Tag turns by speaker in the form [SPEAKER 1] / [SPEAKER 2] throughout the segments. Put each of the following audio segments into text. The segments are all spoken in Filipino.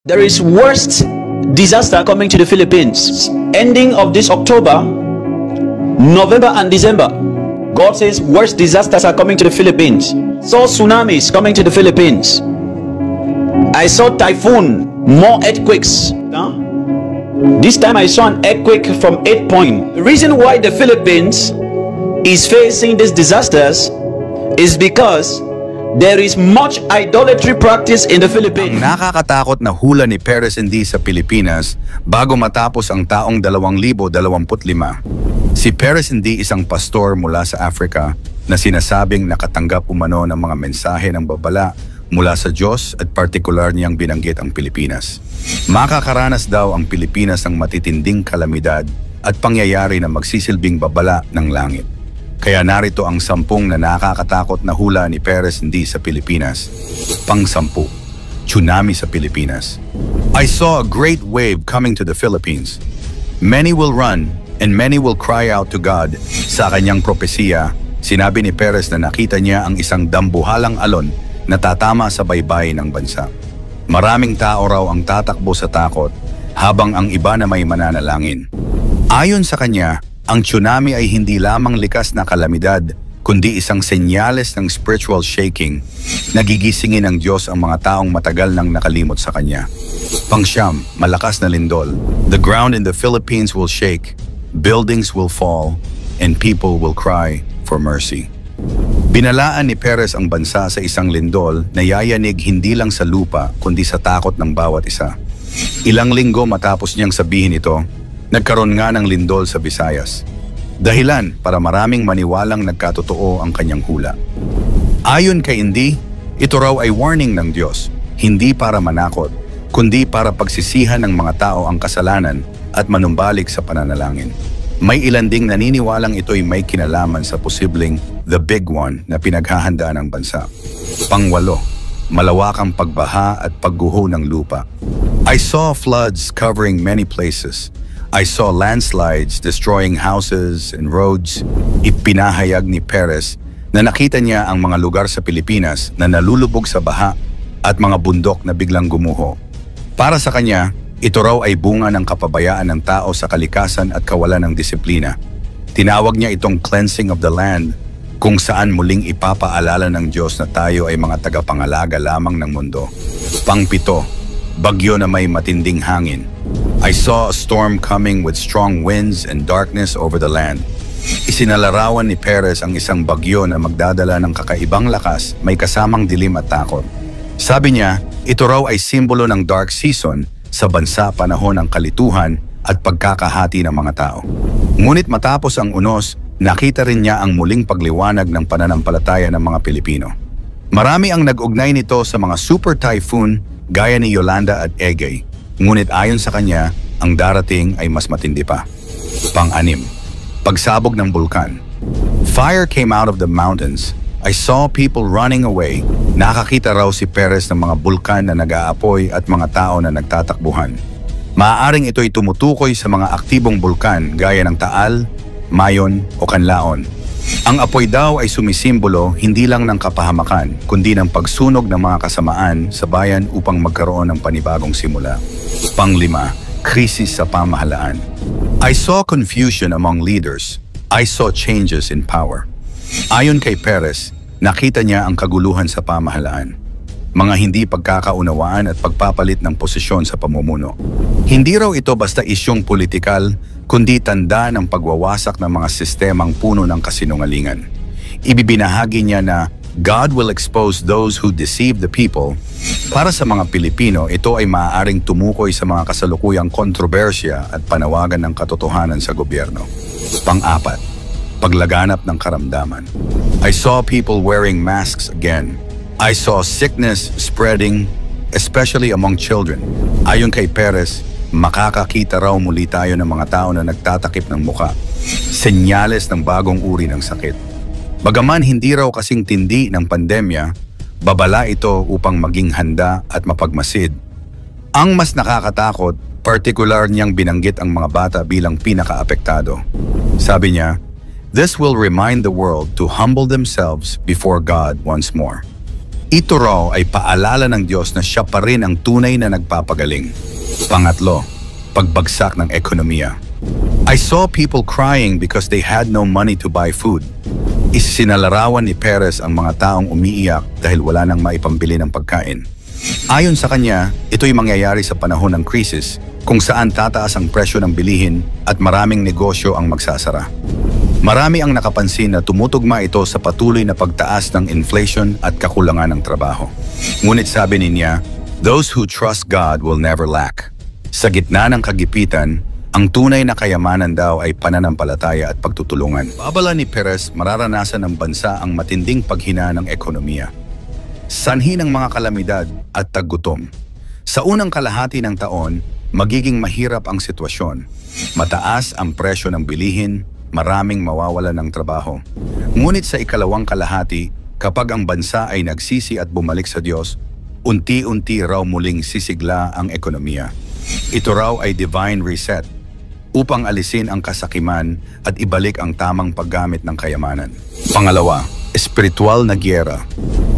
[SPEAKER 1] There is worst disaster coming to the Philippines. Ending of this October, November and December. God says worst disasters are coming to the Philippines. Saw tsunamis coming to the Philippines. I saw typhoon, more earthquakes. This time I saw an earthquake from 8 point. The reason why the Philippines is facing these disasters is because there is much idolatry practice in the Philippines.
[SPEAKER 2] Ang nakakatakot na hula ni Perez Hindi sa Pilipinas bago matapos ang taong 2025. Si Perez Hindi isang pastor mula sa Africa na sinasabing nakatanggap umano ng mga mensahe ng babala mula sa Diyos at partikular niyang binanggit ang Pilipinas. Makakaranas daw ang Pilipinas ng matitinding kalamidad at pangyayari na magsisilbing babala ng langit. Kaya narito ang 10 na nakakatakot na hula ni Perez Hindi sa Pilipinas. Pang-10, tsunami sa Pilipinas. I saw a great wave coming to the Philippines. Many will run and many will cry out to God. Sa kanyang propesiya, sinabi ni Perez na nakita niya ang isang dambuhalang alon na tatama sa baybay ng bansa. Maraming tao raw ang tatakbo sa takot habang ang iba na may mananalangin. Ayon sa kanya, ang tsunami ay hindi lamang likas na kalamidad, kundi isang senyales ng spiritual shaking. Nagigisingin ng Diyos ang mga taong matagal nang nakalimot sa Kanya. Pang-9, malakas na lindol. The ground in the Philippines will shake, buildings will fall, and people will cry for mercy. Binalaan ni Perez ang bansa sa isang lindol na yayanig hindi lang sa lupa, kundi sa takot ng bawat isa. Ilang linggo matapos niyang sabihin ito, nagkaroon nga ng lindol sa Visayas. Dahilan para maraming maniwalang nagkatotoo ang kanyang hula. Ayon kay Hindi, ito raw ay warning ng Diyos, hindi para manakot, kundi para pagsisihan ng mga tao ang kasalanan at manumbalik sa pananalangin. May ilan ding naniniwalang ito'y may kinalaman sa posibleng the big one na pinaghahandaan ng bansa. Pang-8, malawakang pagbaha at pagguho ng lupa. I saw floods covering many places. I saw landslides destroying houses and roads. Ipinahayag ni Perez na nakita niya ang mga lugar sa Pilipinas na nalulubog sa baha at mga bundok na biglang gumuho. Para sa kanya, ito raw ay bunga ng kapabayaan ng tao sa kalikasan at kawalan ng disiplina. Tinawag niya itong cleansing of the land, kung saan muling ipapaalala ng Diyos na tayo ay mga tagapangalaga lamang ng mundo. Pang-7, bagyo na may matinding hangin. I saw a storm coming with strong winds and darkness over the land. Isinalarawan ni Perez ang isang bagyo na magdadala ng kakaibang lakas, may kasamang dilim at takot. Sabi niya, ito raw ay simbolo ng dark season sa bansa panahon ng kalituhan at pagkakahati ng mga tao. Ngunit matapos ang unos, nakita rin niya ang muling pagliwanag ng pananampalataya ng mga Pilipino. Marami ang nag-ugnay nito sa mga super typhoon gaya ni Yolanda at Egay. Ngunit ayon sa kanya, ang darating ay mas matindi pa. Pang-6, pagsabog ng bulkan. Fire came out of the mountains. I saw people running away. Nakakita raw si Perez ng mga bulkan na nag-aapoy at mga tao na nagtatakbuhan. Maaaring ito'y tumutukoy sa mga aktibong bulkan gaya ng Taal, Mayon o Canlaon. Ang apoy daw ay sumisimbolo hindi lang ng kapahamakan, kundi ng pagsunog ng mga kasamaan sa bayan upang magkaroon ng panibagong simula. Pang-5, krisis sa pamahalaan. I saw confusion among leaders. I saw changes in power. Ayon kay Perez, nakita niya ang kaguluhan sa pamahalaan. Mga hindi pagkakaunawaan at pagpapalit ng posisyon sa pamumuno. Hindi raw ito basta isyong politikal, kundi tanda ng pagwawasak ng mga sistemang puno ng kasinungalingan. Ibibinahagi niya na God will expose those who deceive the people. Para sa mga Pilipino, ito ay maaaring tumukoy sa mga kasalukuyang kontrobersya at panawagan ng katotohanan sa gobyerno. Pang-4, paglaganap ng karamdaman. I saw people wearing masks again. I saw sickness spreading, especially among children. Ayon kay Perez, makakakita raw muli tayo ng mga tao na nagtatakip ng muka. Senyales ng bagong uri ng sakit. Bagaman hindi raw kasing tindi ng pandemya, babala ito upang maging handa at mapagmasid. Ang mas nakakatakot, partikular niyang binanggit ang mga bata bilang pinakaapektado. Sabi niya, "This will remind the world to humble themselves before God once more." Ito raw ay paalala ng Diyos na siya pa rin ang tunay na nagpapagaling. Pangatlo, pagbagsak ng ekonomiya. I saw people crying because they had no money to buy food. Isinalarawan ni Perez ang mga taong umiiyak dahil wala nang maipambili ng pagkain. Ayon sa kanya, ito'y mangyayari sa panahon ng krisis kung saan tataas ang presyo ng bilihin at maraming negosyo ang magsasara. Marami ang nakapansin na tumutugma ito sa patuloy na pagtaas ng inflation at kakulangan ng trabaho. Ngunit sabi niya, those who trust God will never lack. Sa gitna ng kagipitan, ang tunay na kayamanan daw ay pananampalataya at pagtutulungan. Babala ni Perez, mararanasan ng bansa ang matinding paghina ng ekonomiya. Sanhi ng mga kalamidad at taggutom. Sa unang kalahati ng taon, magiging mahirap ang sitwasyon. Mataas ang presyo ng bilihin, maraming mawawalan ng trabaho. Ngunit sa ikalawang kalahati, kapag ang bansa ay nagsisi at bumalik sa Diyos, unti-unti raw muling sisigla ang ekonomiya. Ito raw ay divine reset upang alisin ang kasakiman at ibalik ang tamang paggamit ng kayamanan. Pangalawa, espiritual na giyera.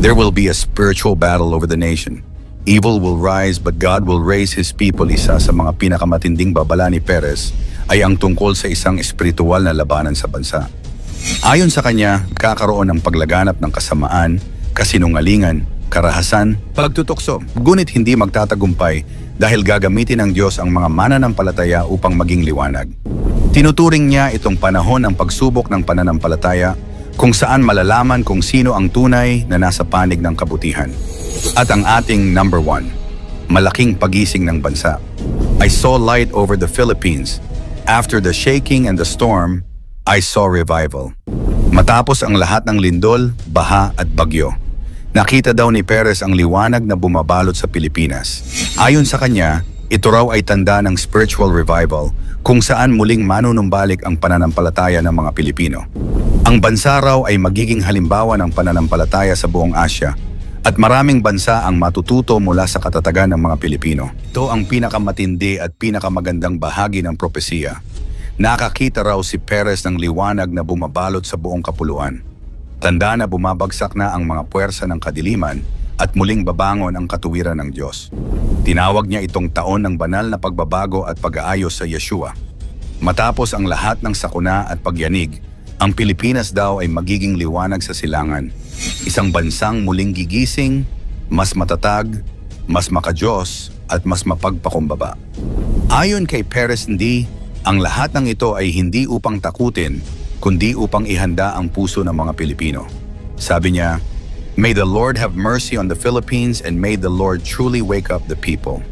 [SPEAKER 2] There will be a spiritual battle over the nation. Evil will rise but God will raise His people. Isa sa mga pinakamatinding babala ni Perez ay ang tungkol sa isang espiritual na labanan sa bansa. Ayon sa kanya, kakaroon ng paglaganap ng kasamaan, kasinungalingan, karahasan, pagtutukso. Ngunit hindi magtatagumpay dahil gagamitin ng Diyos ang mga mananampalataya upang maging liwanag. Tinuturing niya itong panahon ng pagsubok ng pananampalataya kung saan malalaman kung sino ang tunay na nasa panig ng kabutihan. At ang ating number 1, malaking pagising ng bansa. I saw light over the Philippines. After the shaking and the storm, I saw revival. Matapos ang lahat ng lindol, baha at bagyo, nakita daw ni Perez ang liwanag na bumabalot sa Pilipinas. Ayon sa kanya, ito raw ay tanda ng spiritual revival kung saan muling manunumbalik ang pananampalataya ng mga Pilipino. Ang bansa raw ay magiging halimbawa ng pananampalataya sa buong Asya at maraming bansa ang matututo mula sa katatagan ng mga Pilipino. Ito ang pinakamatindi at pinakamagandang bahagi ng propesiya. Nakakita raw si Perez ng liwanag na bumabalot sa buong kapuluan. Tanda na bumabagsak na ang mga puwersa ng kadiliman at muling babangon ang katuwiran ng Diyos. Tinawag niya itong taon ng banal na pagbabago at pag-aayos sa Yeshua. Matapos ang lahat ng sakuna at pagyanig, ang Pilipinas daw ay magiging liwanag sa silangan. Isang bansang muling gigising, mas matatag, mas makadiyos at mas mapagpakumbaba. Ayon kay Perez, ang lahat ng ito ay hindi upang takutin, kundi upang ihanda ang puso ng mga Pilipino. Sabi niya, "May the Lord have mercy on the Philippines and may the Lord truly wake up the people."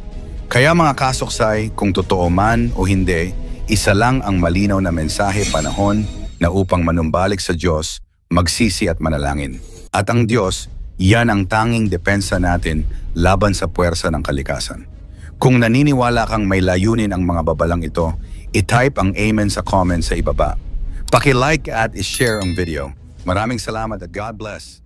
[SPEAKER 2] Kaya mga kasuksay, kung totoo man o hindi, isa lang ang malinaw na mensahe panahon na upang manumbalik sa Diyos, magsisi at manalangin. At ang Diyos, yan ang tanging depensa natin laban sa puwersa ng kalikasan. Kung naniniwala kang may layunin ang mga babalang ito, i-type ang amen sa comment sa ibaba. Paki-like at i-share ang video. Maraming salamat at God bless.